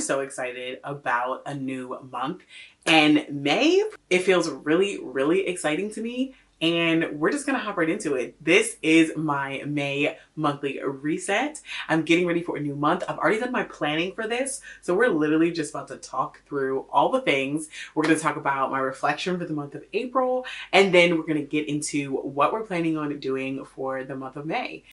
so excited about a new month, and May, it feels really, really exciting to me. And we're just gonna hop right into it. This is my May monthly reset. I'm getting ready for a new month. I've already done my planning for this. So we're literally just about to talk through all the things. We're gonna talk about my reflection for the month of April, and then we're gonna get into what we're planning on doing for the month of May.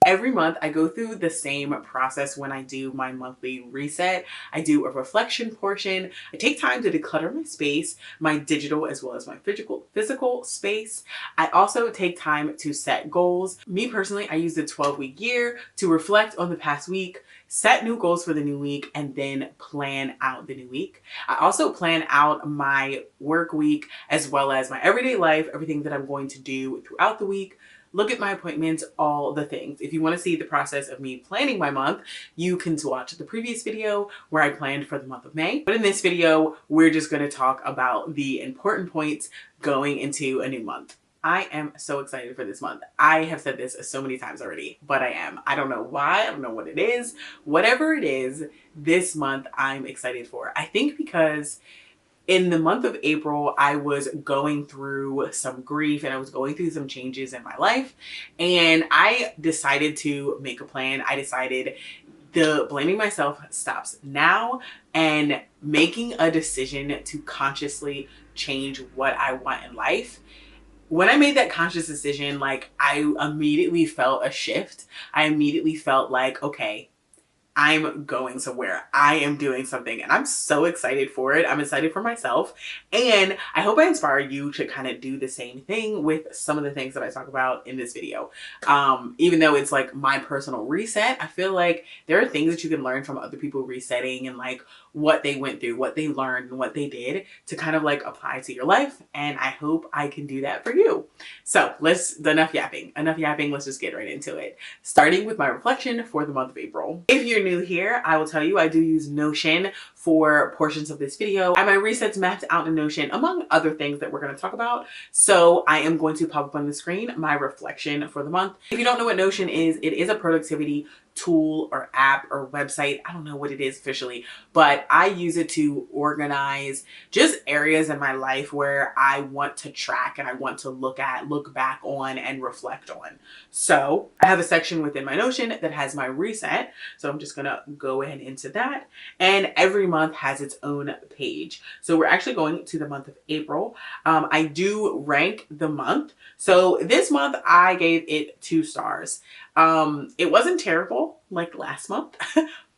Every month I go through the same process when I do my monthly reset. I do a reflection portion. I take time to declutter my space, my digital as well as my physical space. I also take time to set goals. Me personally, I use the 12-week year to reflect on the past week, set new goals for the new week, and then plan out the new week. I also plan out my work week as well as my everyday life, everything that I'm going to do throughout the week. Look at my appointments, all the things. If you want to see the process of me planning my month, you can watch the previous video where I planned for the month of May. But in this video, we're just going to talk about the important points going into a new month. I am so excited for this month. I have said this so many times already, but I am. I don't know why. I don't know what it is. Whatever it is, this month I'm excited for. I think because in the month of April, I was going through some grief and I was going through some changes in my life. And I decided to make a plan. I decided the blaming myself stops now, and making a decision to consciously change what I want in life. When I made that conscious decision, like, I immediately felt a shift. I immediately felt like, okay, I'm going somewhere. I am doing something, and I'm so excited for it. I'm excited for myself, and I hope I inspire you to kind of do the same thing with some of the things that I talk about in this video. Even though it's like my personal reset, I feel like there are things that you can learn from other people resetting and like what they went through, what they learned, and what they did to kind of like apply to your life. And I hope I can do that for you. So enough yapping. Let's just get right into it. Starting with my reflection for the month of April. If you're new here, I will tell you I do use Notion for portions of this video. I have my resets mapped out in Notion, among other things that we're going to talk about. So I am going to pop up on the screen my reflection for the month. If you don't know what Notion is, it is a productivity tool or app or website. I don't know what it is officially, but I use it to organize just areas in my life where I want to track and I want to look back on and reflect on. So I have a section within my Notion that has my reset. So I'm just gonna go ahead into that. And every month has its own page. So we're actually going to the month of April. I do rank the month. So this month I gave it 2 stars. It wasn't terrible like last month,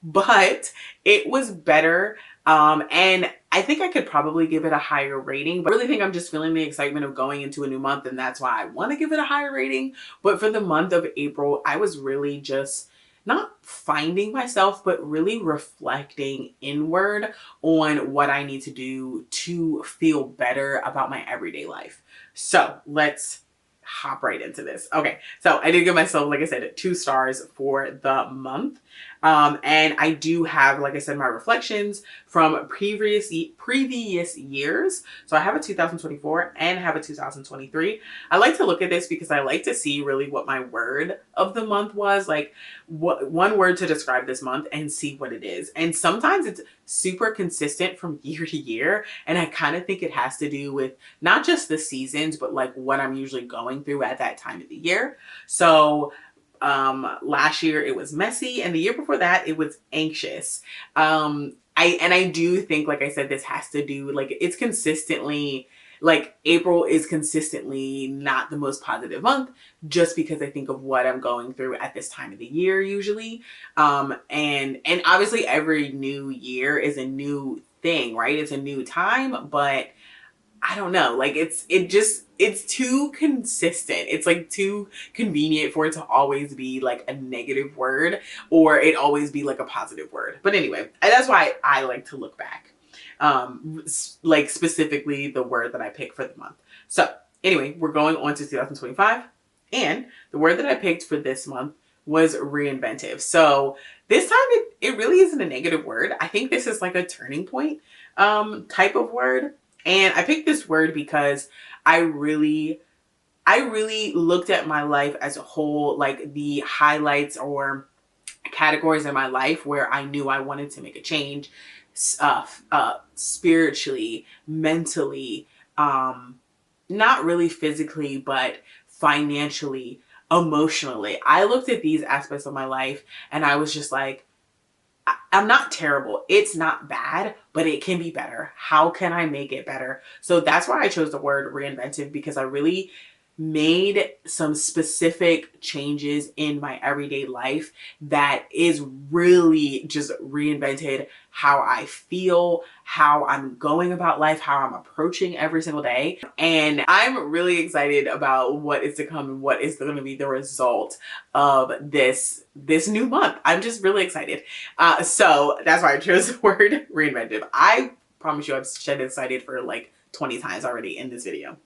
but it was better. And I think I could probably give it a higher rating, but I really think I'm just feeling the excitement of going into a new month, and that's why I want to give it a higher rating. But for the month of April, I was really just not finding myself, but really reflecting inward on what I need to do to feel better about my everyday life. So let's hop right into this. Okay, so I did give myself, like I said, 2 stars for the month. And I do have, like I said, my reflections from previous years. So I have a 2024 and I have a 2023. I like to look at this because I like to see really what my word of the month was, like what one word to describe this month, and see what it is. And sometimes it's super consistent from year to year. And I kind of think it has to do with not just the seasons, but like what I'm usually going through at that time of the year. So last year it was messy, and the year before that it was anxious. I do think, like I said, this has to do, like, it's consistently, like, April is consistently not the most positive month, just because I think of what I'm going through at this time of the year usually. And obviously every new year is a new thing, right? It's a new time, but I don't know, like it's too consistent. It's like too convenient for it to always be like a negative word, or it always be like a positive word. But anyway, that's why I like to look back, like specifically the word that I picked for the month. So anyway, we're going on to 2025, and the word that I picked for this month was reinventive. So this time it really isn't a negative word. I think this is like a turning point type of word. And I picked this word because I really looked at my life as a whole, like the highlights or categories in my life where I knew I wanted to make a change, spiritually, mentally, not really physically, but financially, emotionally. I looked at these aspects of my life and I was just like, I'm not terrible. It's not bad, but it can be better. How can I make it better? So that's why I chose the word reinventive, because I really made some specific changes in my everyday life that is really just reinvented how I feel, how I'm going about life, how I'm approaching every single day. And I'm really excited about what is to come and what is going to be the result of this new month. I'm just really excited. So that's why I chose the word reinventive. I promise you I've said excited for like 20 times already in this video.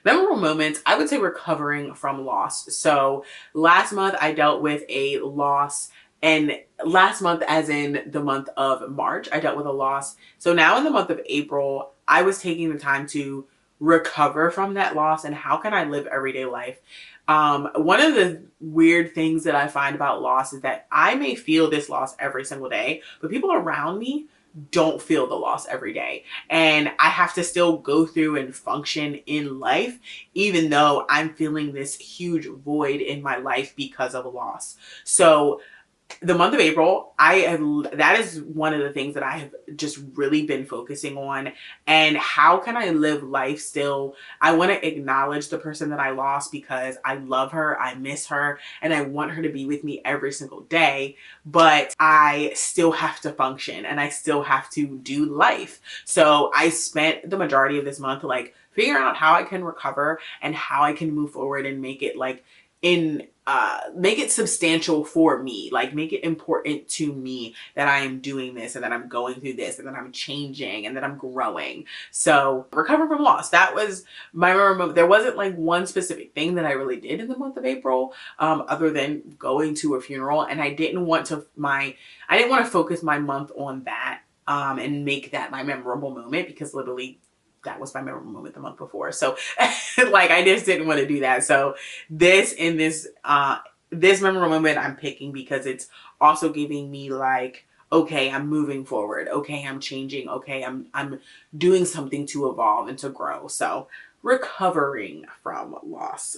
Memorable moments, I would say recovering from loss. So last month I dealt with a loss, and last month as in the month of March, I dealt with a loss. So now in the month of April, I was taking the time to recover from that loss and how can I live everyday life. One of the weird things that I find about loss is that I may feel this loss every single day, but people around me don't feel the loss every day. And I have to still go through and function in life, even though I'm feeling this huge void in my life because of a loss. So the month of April, that is one of the things that I have just really been focusing on. And how can I live life still? I want to acknowledge the person that I lost because I love her, I miss her, and I want her to be with me every single day. But I still have to function and I still have to do life. So I spent the majority of this month like figuring out how I can recover and how I can move forward and make it like make it substantial for me, like make it important to me that I am doing this and that I'm going through this and that I'm changing and that I'm growing. So recover from loss, that was my moment. There wasn't like one specific thing that I really did in the month of April, other than going to a funeral. And I didn't want to focus my month on that, and make that my memorable moment, because literally that was my memorable moment the month before. So like, I just didn't want to do that. So this memorable moment I'm picking because it's also giving me like, okay, I'm moving forward. Okay, I'm changing. Okay, I'm doing something to evolve and to grow. So recovering from loss.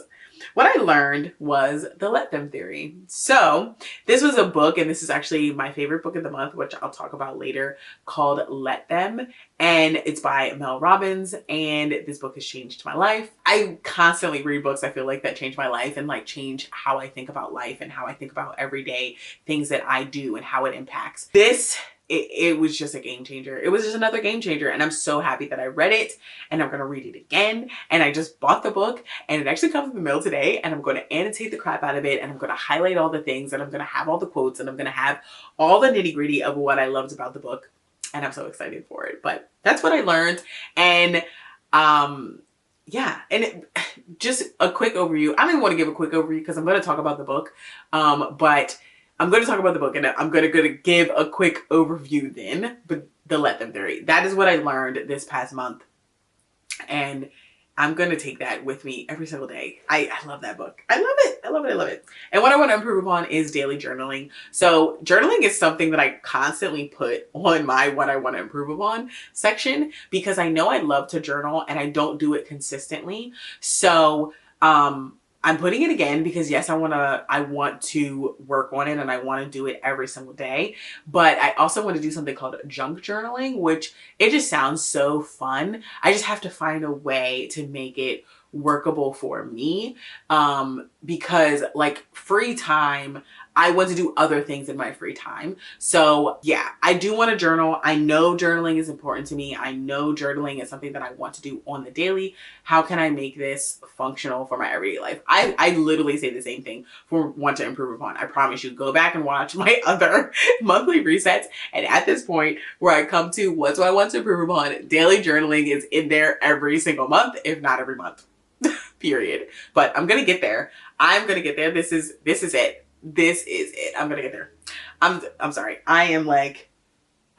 What I learned was the let them theory. So this was a book, and this is actually my favorite book of the month, which I'll talk about later, called Let Them. And it's by Mel Robbins. And this book has changed my life. I constantly read books, I feel like, that change my life and like change how I think about life and how I think about everyday things that I do and how it impacts. It was just a game changer. It was just another game changer. And I'm so happy that I read it, and I'm going to read it again. And I just bought the book, and it actually comes in the mail today, and I'm going to annotate the crap out of it. And I'm going to highlight all the things, and I'm going to have all the quotes, and I'm going to have all the nitty gritty of what I loved about the book. And I'm so excited for it. But that's what I learned. And, yeah, and just a quick overview. I don't even want to give a quick overview because I'm going to talk about the book. But I'm going to talk about the book, and I'm going to give a quick overview then, but the let them theory. That is what I learned this past month. And I'm going to take that with me every single day. I love that book. I love it. I love it. I love it. And what I want to improve upon is daily journaling. So journaling is something that I constantly put on my what I want to improve upon section, because I know I love to journal and I don't do it consistently. So, I'm putting it again because yes, I want to work on it and I want to do it every single day. But I also want to do something called junk journaling, which it just sounds so fun. I just have to find a way to make it workable for me. Because like free time, I want to do other things in my free time. So yeah, I do want to journal. I know journaling is important to me. I know journaling is something that I want to do on the daily. How can I make this functional for my everyday life? I literally say the same thing for want to improve upon. I promise you, go back and watch my other monthly resets. And at this point where I come to what do I want to improve upon, daily journaling is in there every single month, if not every month. Period. But I'm going to get there. I'm going to get there. This is it. This is it. I'm going to get there. I'm sorry. I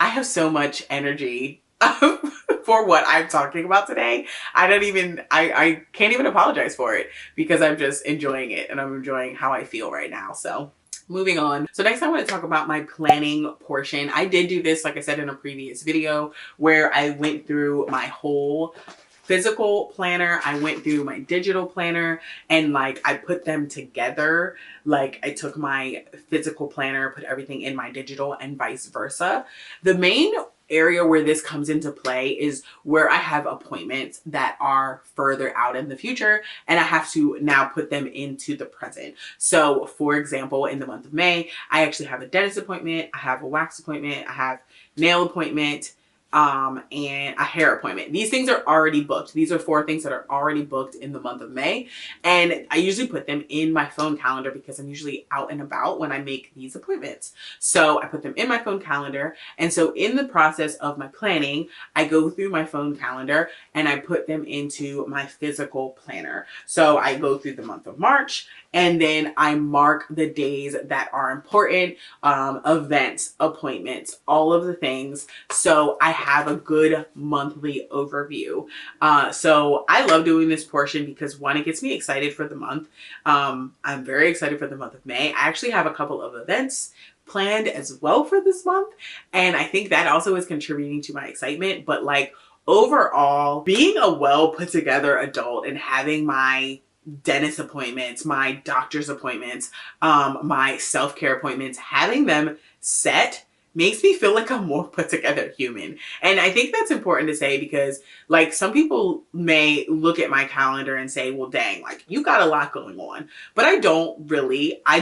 have so much energy for what I'm talking about today. I can't even apologize for it because I'm just enjoying it and I'm enjoying how I feel right now. So Moving on. So next I want to talk about my planning portion. I did do this, like I said in a previous video, where I went through my whole physical planner, I went through my digital planner, and like I put them together. Like I took my physical planner, put everything in my digital, and vice versa. The main area where this comes into play is where I have appointments that are further out in the future and I have to now put them into the present. So for example, in the month of May, I actually have a dentist appointment, I have a wax appointment, I have nail appointment, and a hair appointment. These things are already booked. These are 4 things that are already booked in the month of May. And I usually put them in my phone calendar because I'm usually out and about when I make these appointments. So I put them in my phone calendar. And so in the process of my planning, I go through my phone calendar and I put them into my physical planner. So I go through the month of March and then I mark the days that are important, events, appointments, all of the things. So I have a good monthly overview. So I love doing this portion because 1, it gets me excited for the month. I'm very excited for the month of May. I actually have a couple of events planned as well for this month. And I think that also is contributing to my excitement. But like overall, being a well put together adult and having my dentist appointments, my doctor's appointments, my self-care appointments, having them set makes me feel like a more put together human. And I think that's important to say because like some people may look at my calendar and say, well, dang, like you got a lot going on, but I don't really. I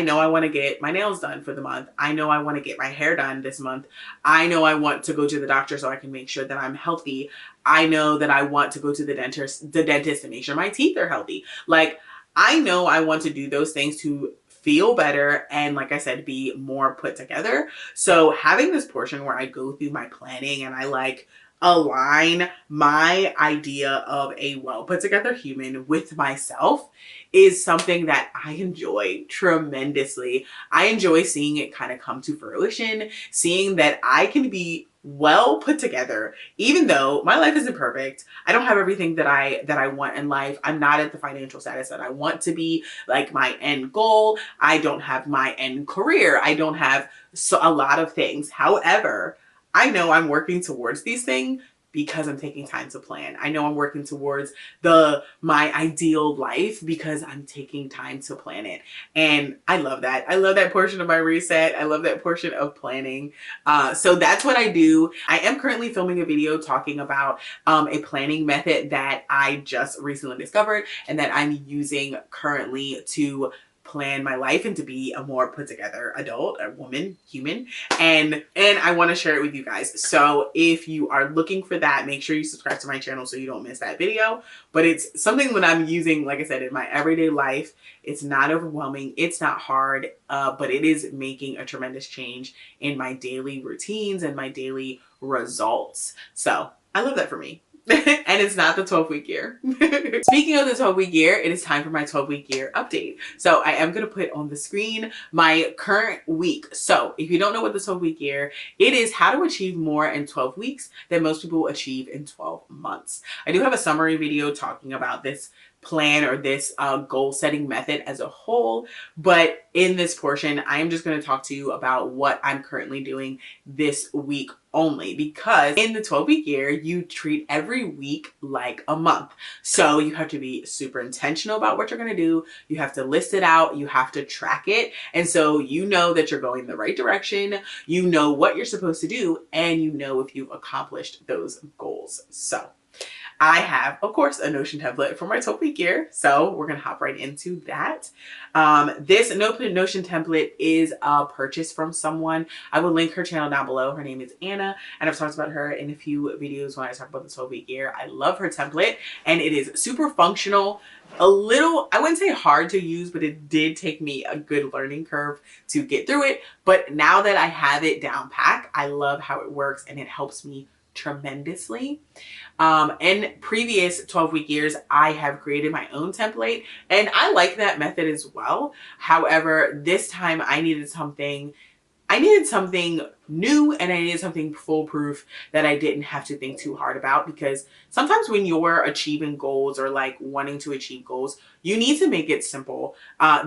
know I want to get my nails done for the month. I know I want to get my hair done this month. I know I want to go to the doctor so I can make sure that I'm healthy. I know that I want to go to the dentist and make sure my teeth are healthy. Like I know I want to do those things to feel better and, like I said, be more put together. So having this portion where I go through my planning and I like align my idea of a well put together human with myself is something that I enjoy tremendously. I enjoy seeing it kind of come to fruition, seeing that I can be well put together, even though my life isn't perfect. I don't have everything that I want in life. I'm not at the financial status that I want to be, like my end goal. I don't have my end career. I don't have a lot of things. However, I know I'm working towards these things because I'm taking time to plan. I know I'm working towards my ideal life because I'm taking time to plan it. And I love that. I love that portion of my reset. I love that portion of planning. So that's what I do. I am currently filming a video talking about a planning method that I just recently discovered and that I'm using currently to plan my life and to be a more put together adult, a woman, human, and I want to share it with you guys. So if you are looking for that, make sure you subscribe to my channel so you don't miss that video. But it's something that I'm using, like I said, in my everyday life. It's not overwhelming, it's not hard, but it is making a tremendous change in my daily routines and my daily results. So I love that for me. And it's not the 12-week year. Speaking of the 12-week year, it is time for my 12-week year update. So I am going to put on the screen my current week. So if you don't know what the 12-week year, it is how to achieve more in 12 weeks than most people achieve in 12 months. I do have a summary video talking about this plan or this goal setting method as a whole, but in this portion I am just going to talk to you about what I'm currently doing this week only, because in the 12-week year you treat every week like a month. So you have to be super intentional about what you're going to do. You have to list it out, you have to track it, and so you know that you're going the right direction, you know what you're supposed to do, and you know if you've accomplished those goals. So I have, of course, a Notion template for my 12-week year, so we're going to hop right into that. This Notion template is a purchase from someone. I will link her channel down below. Her name is Anna, and I've talked about her in a few videos when I talk about the 12-week year. I love her template, and it is super functional. A little, I wouldn't say hard to use, but it did take me a good learning curve to get through it. But now that I have it down pat, I love how it works, and it helps me tremendously. In previous 12-week years, I have created my own template, and I like that method as well. However, this time I needed something I needed something new and I needed something foolproof that I didn't have to think too hard about, because sometimes when you're achieving goals or like wanting to achieve goals, you need to make it simple.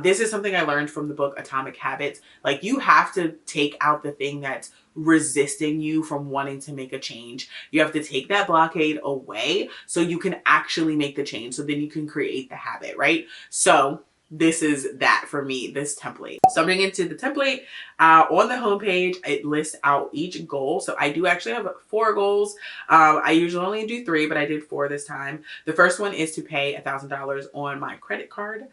This is something I learned from the book Atomic Habits. Like, you have to take out the thing that's resisting you from wanting to make a change. You have to take that blockade away so you can actually make the change. So then you can create the habit, right? So this is that for me, this template. So I'm going into the template. On the homepage, it lists out each goal. So I do actually have 4 goals. I usually only do 3, but I did 4 this time. The first one is to pay $1,000 on my credit card,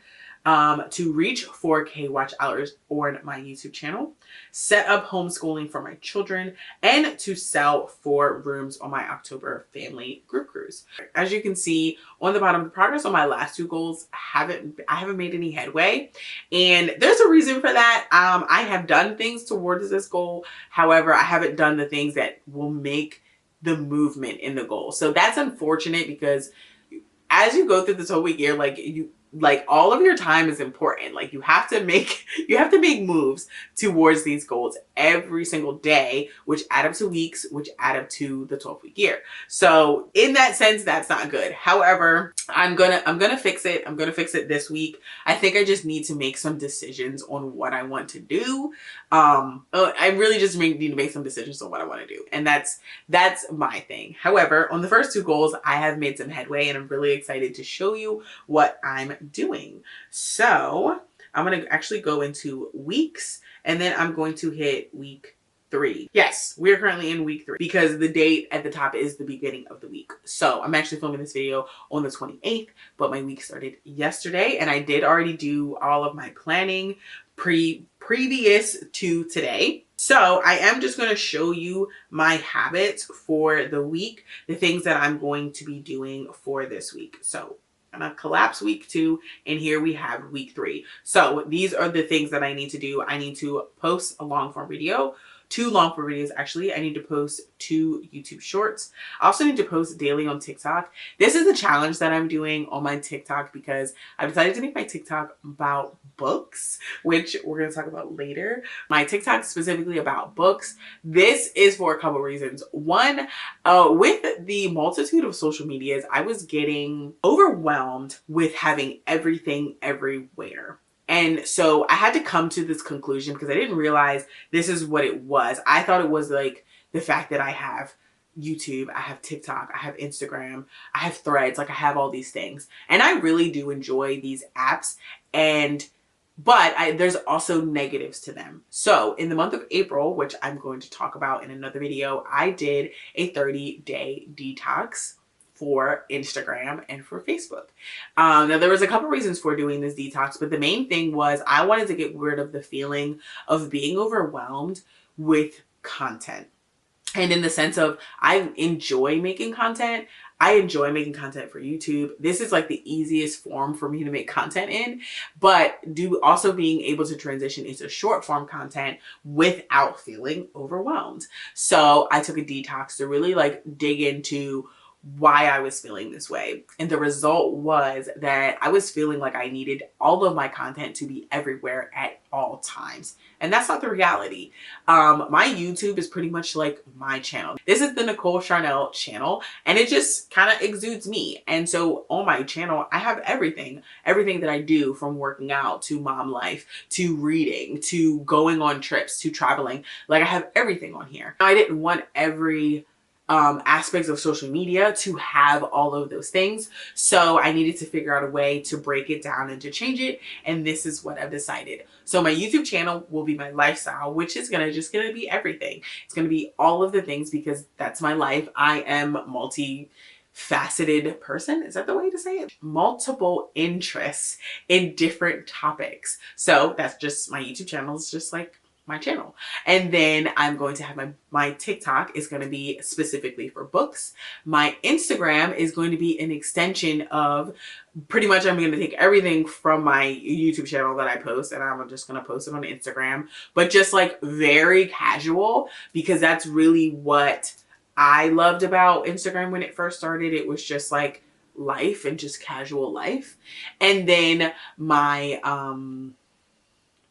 to reach 4K watch hours on my YouTube channel, set up homeschooling for my children, and to sell 4 rooms on my October family group cruise. As you can see on the bottom, the progress on my last 2 goals I haven't made any headway, and there's a reason for that. I have done things towards this goal. However, I haven't done the things that will make the movement in the goal. So that's unfortunate, because as you go through this whole week, you're like all of your time is important. Like, you have to make moves towards these goals every single day, which add up to weeks, which add up to the 12-week year. So in that sense, that's not good. However, I'm gonna fix it. I'm gonna fix it this week. I think I just need to make some decisions on what I want to do. I really just need to make some decisions on what I want to do, and that's my thing. However, on the first 2 goals, I have made some headway, and I'm really excited to show you what I'm doing. So I'm going to actually go into weeks, and then I'm going to hit week 3. Yes, we're currently in week 3 because the date at the top is the beginning of the week. So I'm actually filming this video on the 28th, but my week started yesterday, and I did already do all of my planning previous to today. So I am just going to show you my habits for the week, the things that I'm going to be doing for this week. So I'm gonna collapse week 2, and here we have week 3. So these are the things that I need to do. I need to post a long form video, 2 long form videos actually. I need to post 2 YouTube shorts. I also need to post daily on TikTok. This is a challenge that I'm doing on my TikTok because I've decided to make my TikTok about books, which we're going to talk about later. My TikTok is specifically about books. This is for a couple reasons. One, with the multitude of social medias, I was getting overwhelmed with having everything everywhere. And so I had to come to this conclusion because I didn't realize this is what it was. I thought it was like the fact that I have YouTube, I have TikTok, I have Instagram, I have Threads, like I have all these things. And I really do enjoy these apps, but there's also negatives to them. So in the month of April, which I'm going to talk about in another video, I did a 30-day detox for Instagram and for Facebook. Now there was a couple reasons for doing this detox, but the main thing was I wanted to get rid of the feeling of being overwhelmed with content. And in the sense of, I enjoy making content. I enjoy making content for YouTube. This is like the easiest form for me to make content in, but also being able to transition into short form content without feeling overwhelmed. So I took a detox to really like dig into why I was feeling this way. And the result was that I was feeling like I needed all of my content to be everywhere at all times. And that's not the reality. My YouTube is pretty much like my channel. This is the Nicole Charnel channel, and it just kind of exudes me. And so on my channel, I have everything that I do, from working out to mom life, to reading, to going on trips, to traveling. Like, I have everything on here. I didn't want every aspects of social media to have all of those things. So I needed to figure out a way to break it down and to change it. And this is what I've decided. So my YouTube channel will be my lifestyle, which is gonna be everything. It's gonna be all of the things because that's my life. I am multi-faceted person. Is that the way to say it? Multiple interests in different topics. So that's just my YouTube channel. Is just like my channel. And then I'm going to have my TikTok is going to be specifically for books. My Instagram is going to be an extension of, pretty much I'm going to take everything from my YouTube channel that I post, and I'm just going to post it on Instagram, but just like very casual, because that's really what I loved about Instagram when it first started. It was just like life and just casual life. And then my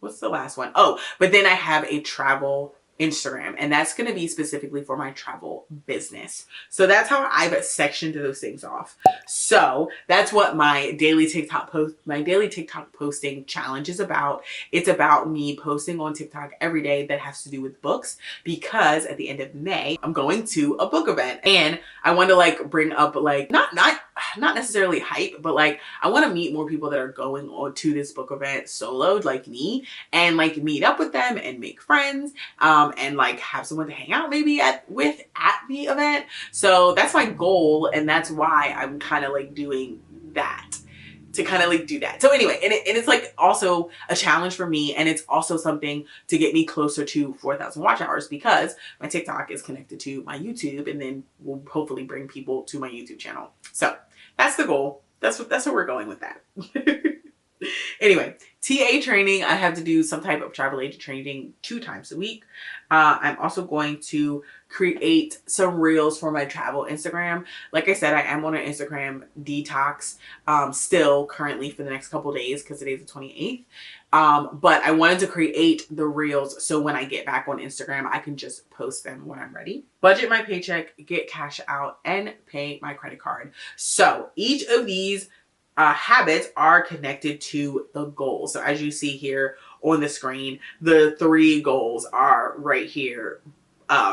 what's the last one? Oh, but then I have a travel Instagram, and that's going to be specifically for my travel business. So that's how I've sectioned those things off. So that's what my daily TikTok posting challenge is about. It's about me posting on TikTok every day that has to do with books, because at the end of May, I'm going to a book event, and I want to like bring up like, not necessarily hype, but like I want to meet more people that are going on to this book event soloed like me, and like meet up with them and make friends, and like have someone to hang out maybe at the event. So that's my goal, and that's why I'm kind of like doing that, to kind of like do that. So anyway, and it's like also a challenge for me, and it's also something to get me closer to 4,000 watch hours, because my TikTok is connected to my YouTube, and then we'll hopefully bring people to my YouTube channel. So that's the goal. That's what we're going with that. Anyway, TA training, I have to do some type of travel agent training 2 times a week. I'm also going to create some reels for my travel Instagram. Like I said, I am on an Instagram detox still currently for the next couple days, because today's the 28th. But I wanted to create the reels so when I get back on Instagram, I can just post them when I'm ready. Budget my paycheck, get cash out, and pay my credit card. So each of these habits are connected to the goal. So as you see here on the screen, the 3 goals are right here,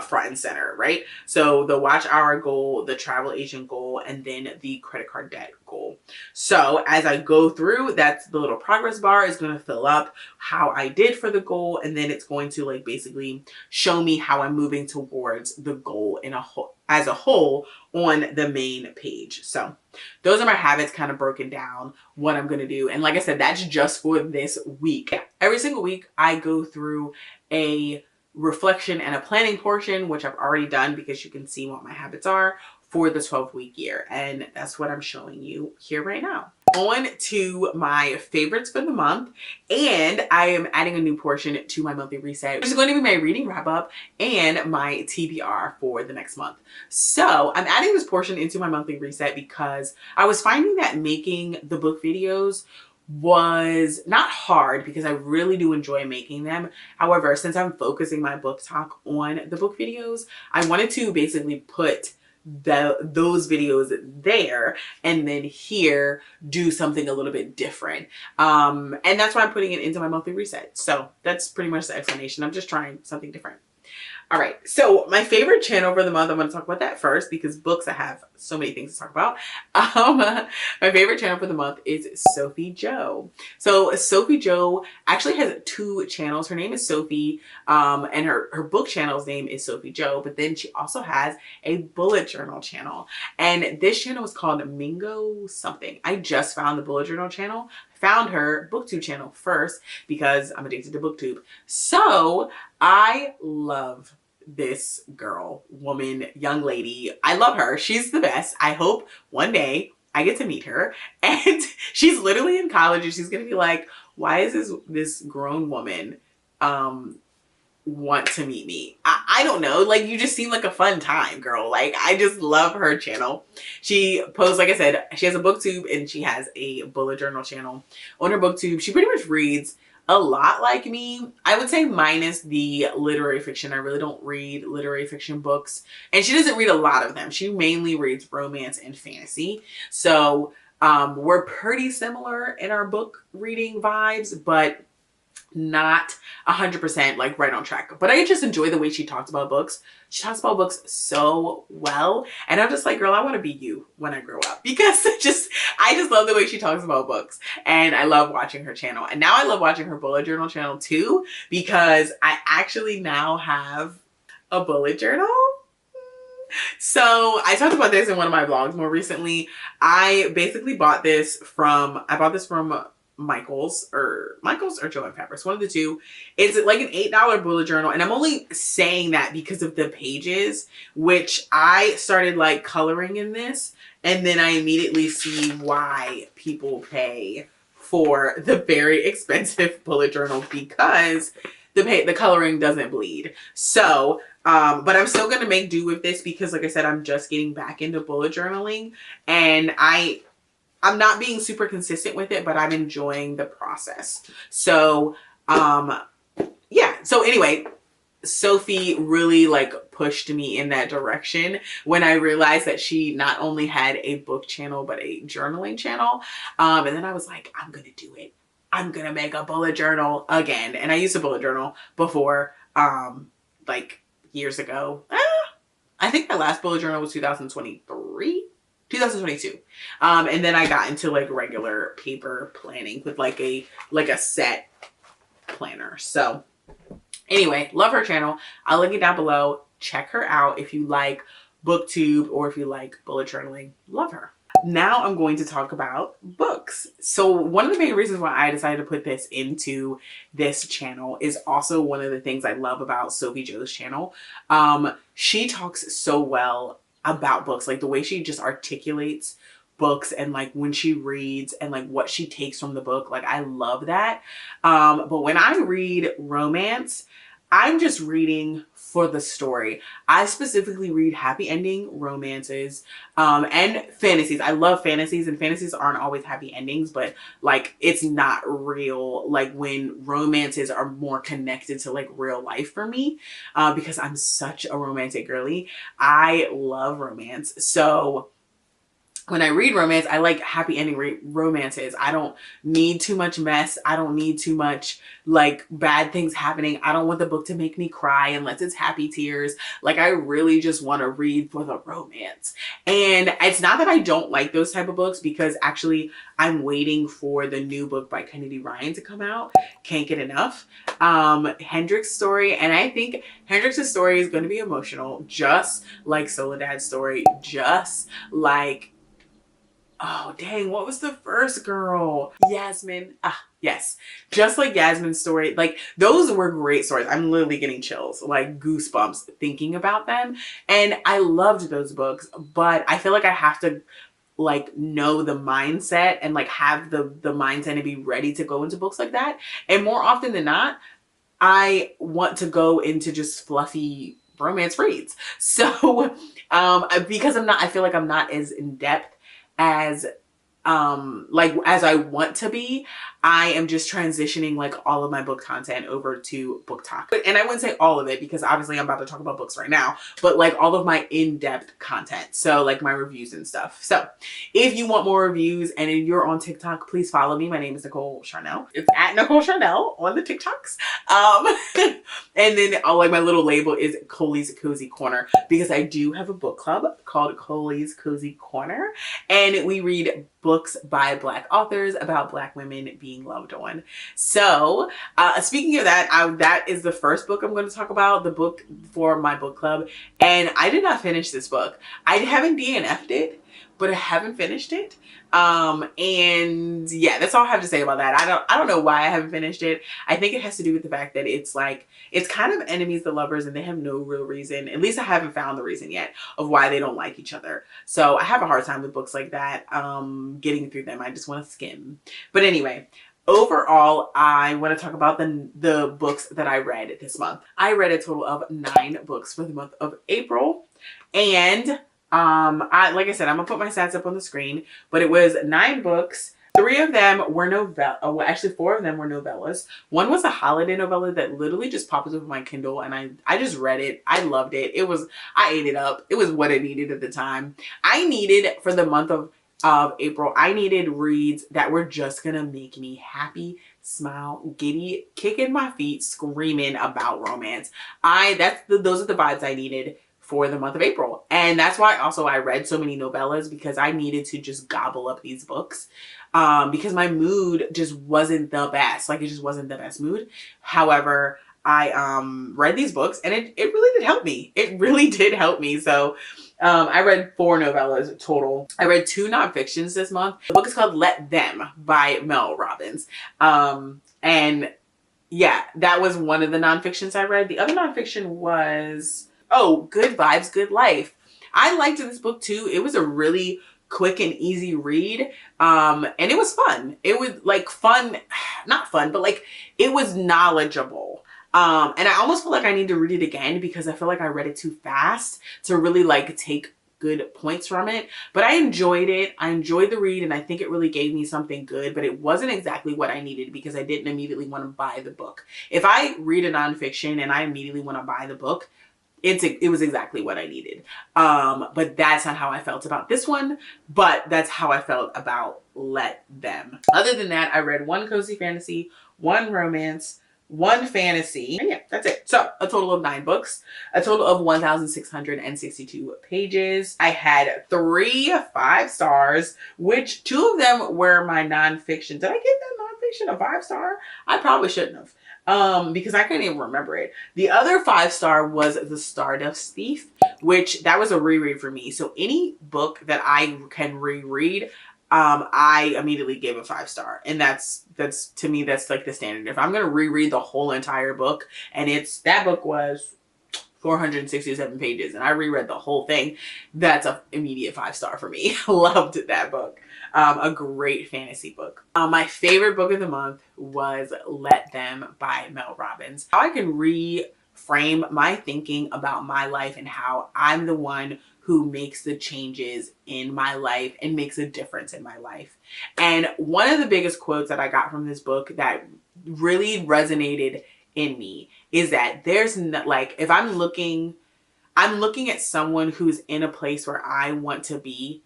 front and center, right? So the watch hour goal, the travel agent goal, and then the credit card debt goal. So as I go through, that's the little progress bar is going to fill up how I did for the goal, and then it's going to like basically show me how I'm moving towards the goal as a whole on the main page. So those are my habits kind of broken down, what I'm going to do. And like I said, that's just for this week. Every single week I go through a reflection and a planning portion, which I've already done because you can see what my habits are for the 12-week year. And that's what I'm showing you here right now. On to my favorites for the month, and I am adding a new portion to my monthly reset, which is going to be my reading wrap up and my TBR for the next month. So I'm adding this portion into my monthly reset because I was finding that making the book videos was not hard, because I really do enjoy making them. However, since I'm focusing my book talk on the book videos, I wanted to basically put those videos there, and then here do something a little bit different. And that's why I'm putting it into my monthly reset. So that's pretty much the explanation. I'm just trying something different. All right, so my favorite channel for the month, I'm going to talk about that first, because books, I have so many things to talk about. My favorite channel for the month is Sophie Jo. So Sophie Jo actually has 2 channels. Her name is Sophie, and her book channel's name is Sophie Jo, but then she also has a bullet journal channel. And this channel is called Mingo something. I just found the bullet journal channel. Found her booktube channel first because I'm addicted to booktube. So I love this girl, woman, young lady. I love her. She's the best. I hope one day I get to meet her. And she's literally in college, and she's gonna be like, why is this grown woman want to meet me? I don't know, like, you just seem like a fun time, girl. Like, I just love her channel. She posts, like I said, she has a booktube and she has a bullet journal channel. On her booktube, she pretty much reads a lot like me. I would say minus the literary fiction. I really don't read literary fiction books, and she doesn't read a lot of them. She mainly reads romance and fantasy. So we're pretty similar in our book reading vibes, but not 100% like right on track. But I just enjoy the way she talks about books. She talks about books so well, and I'm just like, girl, I want to be you when I grow up, because I just love the way she talks about books, and I love watching her channel. And now I love watching her bullet journal channel too, because I actually now have a bullet journal. So I talked about this in one of my vlogs more recently. I basically bought this from Michael's or Joe and Peppers, one of the two. It's like an $8 bullet journal, and I'm only saying that because of the pages, which I started like coloring in this, and then I immediately see why people pay for the very expensive bullet journal, because the coloring doesn't bleed. So but I'm still gonna make do with this, because like I said, I'm just getting back into bullet journaling, and I'm not being super consistent with it, but I'm enjoying the process. So Yeah. So anyway, Sophie really like pushed me in that direction when I realized that she not only had a book channel, but a journaling channel. And then I was like, I'm going to do it. I'm going to make a bullet journal again. And I used a bullet journal before, like years ago. I think my last bullet journal was 2023. 2022. And then I got into like regular paper planning with like a set planner. So anyway, love her channel. I'll link it down below. Check her out if you like booktube or if you like bullet journaling. Love her. Now I'm going to talk about books. So one of the main reasons why I decided to put this into this channel is also one of the things I love about Sophie Jo's channel. She talks so well about books, like the way she just articulates books and like when she reads and like what she takes from the book. Like I love that. But when I read romance, I'm just reading for the story. I specifically read happy ending romances and fantasies. I love fantasies, and fantasies aren't always happy endings, but like it's not real. Like when romances are more connected to like real life for me, because I'm such a romantic girly. I love romance. So when I read romance, I like happy ending romances. I don't need too much mess. I don't need too much like bad things happening. I don't want the book to make me cry unless it's happy tears. Like I really just want to read for the romance. And it's not that I don't like those type of books, because actually I'm waiting for the new book by Kennedy Ryan to come out. Can't get enough. Hendrix's story. And I think Hendrix's story is going to be emotional, just like Soledad's story, just like, oh, dang, what was the first girl? Yasmin. Yes. Just like Yasmin's story. Like, those were great stories. I'm literally getting chills, like goosebumps thinking about them. And I loved those books, but I feel like I have to like know the mindset and like have the mindset to be ready to go into books like that. And more often than not, I want to go into just fluffy romance reads. So, because I feel like I'm not as in depth as like as I want to be, I am just transitioning like all of my book content over to Book Talk. And I wouldn't say all of it, because obviously I'm about to talk about books right now, but like all of my in-depth content. So like my reviews and stuff. So if you want more reviews and if you're on TikTok, please follow me. My name is Nicole Charnel. It's at Nicole Charnel on the TikToks. And then like my little label is Coley's Cozy Corner, because I do have a book club called Coley's Cozy Corner, and we read books by Black authors about Black women being loved on. So speaking of that, that is the first book I'm going to talk about, the book for my book club. And I did not finish this book. I haven't DNF'd it, but I haven't finished it. And yeah, that's all I have to say about that. I don't know why I haven't finished it. I think it has to do with the fact that it's like, it's kind of enemies to lovers, and they have no real reason. At least I haven't found the reason yet of why they don't like each other. So I have a hard time with books like that, getting through them. I just want to skim. But anyway, overall, I want to talk about the books that I read this month. I read a total of 9 books for the month of April. And like I said, I'm gonna put my stats up on the screen, but it was 9 books. 3 of them were well, actually 4 of them were novellas. One was a holiday novella that literally just popped up on my Kindle, and I just read it. I loved it. I ate it up. It was what I needed at the time. I needed, for the month of April, I needed reads that were just gonna make me happy, smile, giddy, kicking my feet, screaming about romance. Those are the vibes I needed for the month of April. And that's why also I read so many novellas, because I needed to just gobble up these books, because my mood just wasn't the best. Like, it just wasn't the best mood. However, I read these books, and it really did help me. It really did help me. So I read 4 novellas total. I read 2 nonfictions this month. The book is called Let Them by Mel Robbins. And yeah, that was one of the nonfictions I read. The other nonfiction was, oh, Good Vibes, Good Life. I liked this book too. It was a really quick and easy read. And it was fun. It was like fun, not fun, but like it was knowledgeable. And I almost feel like I need to read it again, because I feel like I read it too fast to really like take good points from it, but I enjoyed it. I enjoyed the read, and I think it really gave me something good, but it wasn't exactly what I needed because I didn't immediately want to buy the book. If I read a nonfiction and I immediately want to buy the book, it was exactly what I needed. But that's not how I felt about this one, but that's how I felt about Let Them. Other than that, I read one cozy fantasy, one romance, one fantasy, and yeah, that's it. So a total of 9 books, a total of 1,662 pages. I had 3 5 stars, which 2 of them were my nonfiction. Did I give that nonfiction a 5-star? I probably shouldn't have. Because I couldn't even remember it. The other 5-star was The Stardust Thief, which that was a reread for me. So any book that I can reread, I immediately give a 5-star. And that's to me, that's like the standard. If I'm going to reread the whole entire book, and that book was 467 pages and I reread the whole thing, that's an immediate 5-star for me. Loved that book. A great fantasy book. My favorite book of the month was Let Them by Mel Robbins. How I can reframe my thinking about my life and how I'm the one who makes the changes in my life and makes a difference in my life. And one of the biggest quotes that I got from this book that really resonated in me is that there's no, like, if I'm looking at someone who's in a place where I want to be,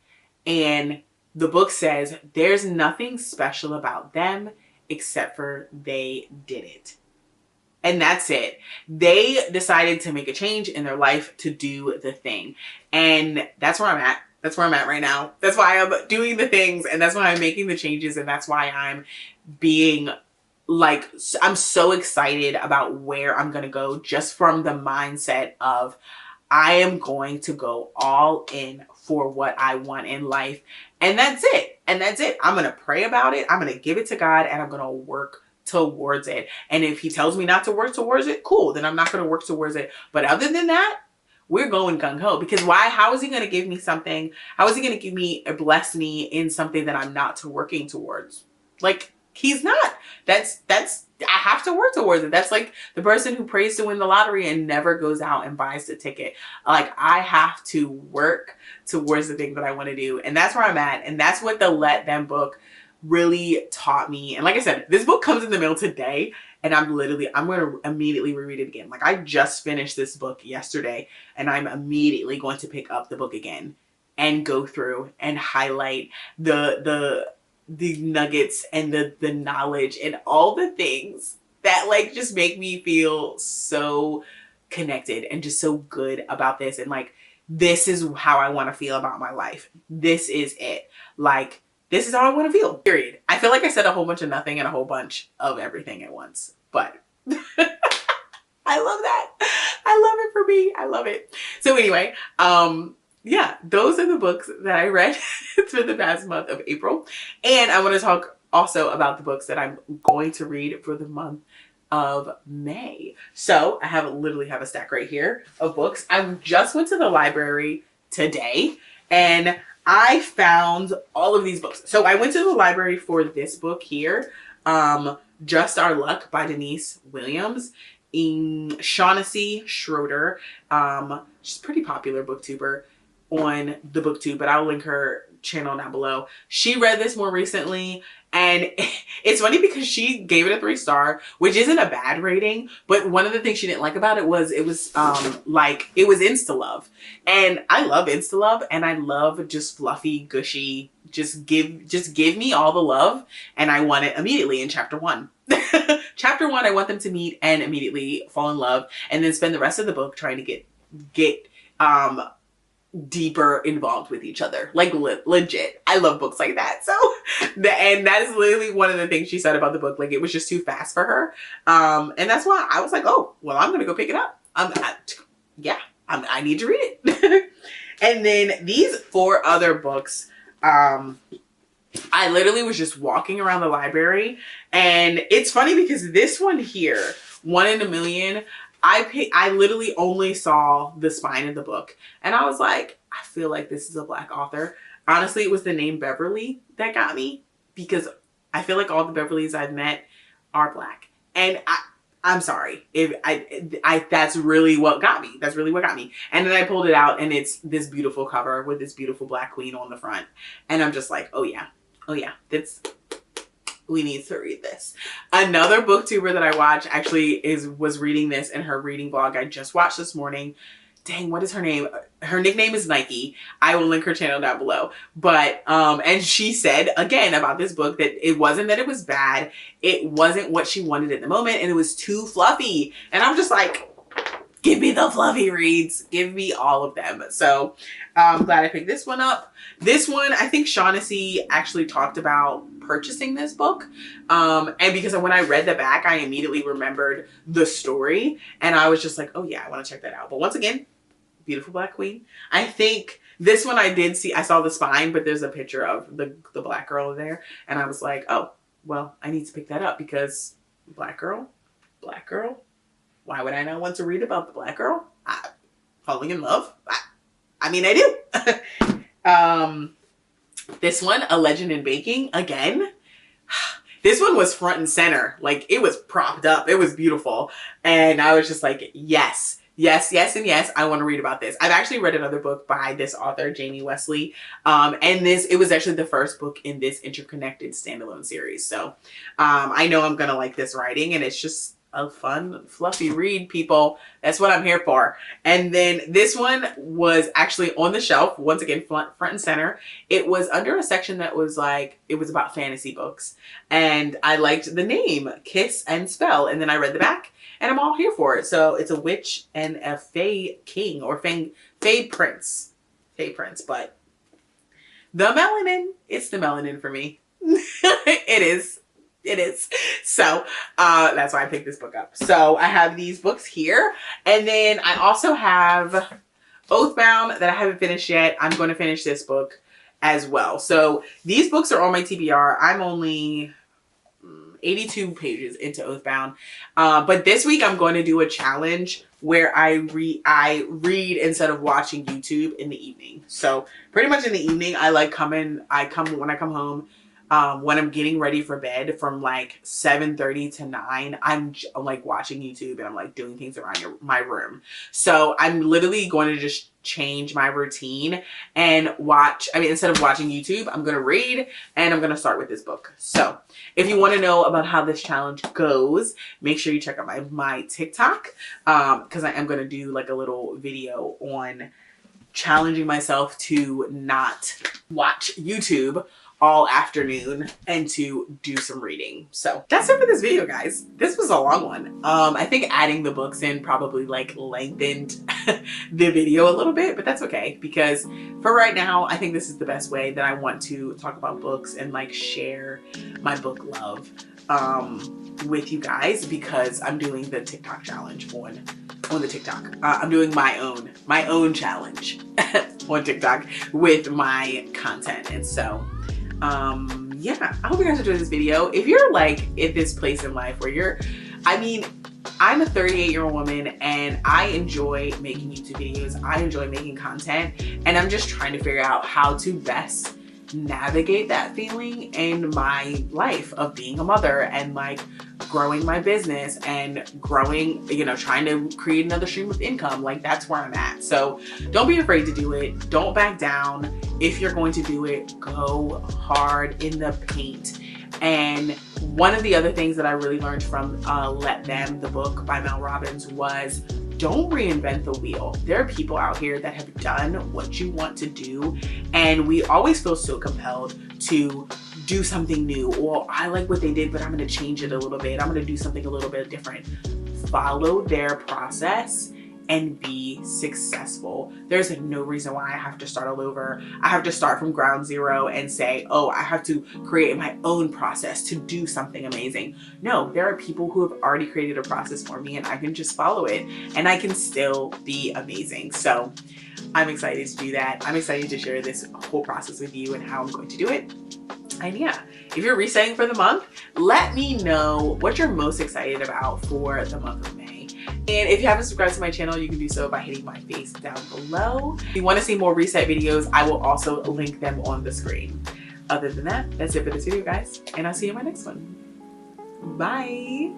and the book says there's nothing special about them except for they did it. And that's it. They decided to make a change in their life to do the thing. And that's where I'm at. That's where I'm at right now. That's why I'm doing the things, and that's why I'm making the changes, and that's why I'm being like, I'm so excited about where I'm going to go, just from the mindset of I am going to go all in for what I want in life. And that's it. And that's it. I'm going to pray about it. I'm going to give it to God, and I'm going to work towards it. And if he tells me not to work towards it, cool, then I'm not going to work towards it. But other than that, we're going gung-ho. Because why? How is he going to give me something? How is he going to give me or bless me in something that I'm not working towards? Like, he's not. That's I have to work towards it. That's like the person who prays to win the lottery and never goes out and buys the ticket. Like, I have to work towards the thing that I want to do. And that's where I'm at. And that's what the Let Them book really taught me. And like I said, this book comes in the mail today, and I'm going to immediately reread it again. Like, I just finished this book yesterday, and I'm immediately going to pick up the book again and go through and highlight the nuggets and the knowledge and all the things that like just make me feel so connected and just so good about this. And like, this is how I want to feel about my life. This is it. Like, this is how I want to feel, period. I feel like I said a whole bunch of nothing and a whole bunch of everything at once, but I love that. I love it for me. I love it. So anyway, yeah, those are the books that I read for the past month of April. And I want to talk also about the books that I'm going to read for the month of May. So I literally have a stack right here of books. I just went to the library today and I found all of these books. So I went to the library for this book here, Just Our Luck by Denise Williams. In Shaughnessy Schroeder. She's a pretty popular booktuber on the booktube, but I'll link her channel down below. She read this more recently, and it's funny because she gave it a 3-star, which isn't a bad rating, but one of the things she didn't like about it was it was insta-love, and I love insta-love, and I love just fluffy, gushy, just give me all the love, and I want it immediately in chapter 1. Chapter 1, I want them to meet and immediately fall in love, and then spend the rest of the book trying to get deeper involved with each other. Like, legit. I love books like that. So, and that is literally one of the things she said about the book. Like, it was just too fast for her. And that's why I was like, oh, well, I'm going to go pick it up. I need to read it. And then these 4 other books, I literally was just walking around the library, and it's funny because this one here, One in a Million, I literally only saw the spine of the book, and I was like, I feel like this is a Black author. Honestly, it was the name Beverly that got me, because I feel like all the Beverlys I've met are Black, and I'm sorry. If I that's really what got me. That's really what got me. And then I pulled it out and it's this beautiful cover with this beautiful black queen on the front. And I'm just like, oh yeah. Oh yeah. We need to read this. Another booktuber that I watch actually was reading this in her reading vlog I just watched this morning. Dang, what is her name? Her nickname is Nike. I will link her channel down below. But, and she said again about this book that it wasn't that it was bad. It wasn't what she wanted at the moment and it was too fluffy. And I'm just like, give me the fluffy reads. Give me all of them. So I'm glad I picked this one up. This one, I think Shaughnessy actually talked about purchasing this book. And because when I read the back, I immediately remembered the story. And I was just like, oh yeah, I want to check that out. But once again, beautiful black queen. I think this one I did see, I saw the spine, but there's a picture of the black girl there. And I was like, oh, well, I need to pick that up because black girl. Why would I not want to read about the black girl? Falling in love. I mean, I do. This one, A Legend in Baking, again. This one was front and center. Like, it was propped up. It was beautiful. And I was just like, yes. Yes, yes, and yes, I want to read about this. I've actually read another book by this author, Jamie Wesley. And it was actually the first book in this interconnected standalone series. So I know I'm going to like this writing, and it's just a fun, fluffy read, people. That's what I'm here for. And then this one was actually on the shelf, once again, front and center. It was under a section that was like, it was about fantasy books. And I liked the name, Kiss and Spell. And then I read the back. And I'm all here for it. So it's a witch and a fae king or fae prince. Fae prince. But the melanin, it's the melanin for me. It is. It is. So that's why I picked this book up. So I have these books here. And then I also have Oathbound that I haven't finished yet. I'm going to finish this book as well. So these books are on my TBR. I'm only 82 pages into Oathbound. But this week I'm going to do a challenge where I read instead of watching YouTube in the evening. So pretty much in the evening, when I come home, when I'm getting ready for bed from like 7:30 to 9, I'm like watching YouTube and I'm like doing things around my room. So I'm literally going to just change my routine and instead of watching YouTube, I'm going to read and I'm going to start with this book. So if you want to know about how this challenge goes, make sure you check out my TikTok, because I am going to do like a little video on challenging myself to not watch YouTube all afternoon and to do some reading. So that's it for this video, guys. This was a long one. I think adding the books in probably like lengthened the video a little bit, but that's okay because for right now, I think this is the best way that I want to talk about books and like share my book love with you guys, because I'm doing the TikTok challenge on the TikTok. I'm doing my own challenge on TikTok with my content. And so yeah, I hope you guys enjoyed this video. If you're like at this place in life where I'm a 38-year-old woman and I enjoy making YouTube videos. I enjoy making content, and I'm just trying to figure out how to best navigate that feeling in my life of being a mother and like growing my business and growing, trying to create another stream of income. Like, that's where I'm at. So don't be afraid to do it. Don't back down. If you're going to do it, go hard in the paint. And one of the other things that I really learned from Let Them, the book by Mel Robbins, was don't reinvent the wheel. There are people out here that have done what you want to do, and we always feel so compelled to do something new. Or I like what they did, but I'm going to change it a little bit. I'm going to do something a little bit different. Follow their process and be successful. There's no reason why I have to start all over. I have to start from ground zero and say, oh, I have to create my own process to do something amazing. No, there are people who have already created a process for me and I can just follow it and I can still be amazing. So I'm excited to do that. I'm excited to share this whole process with you and how I'm going to do it. And yeah, if you're resetting for the month, let me know what you're most excited about for the month of May. And if you haven't subscribed to my channel, you can do so by hitting my face down below. If you want to see more reset videos, I will also link them on the screen. Other than that, that's it for this video, guys. And I'll see you in my next one. Bye.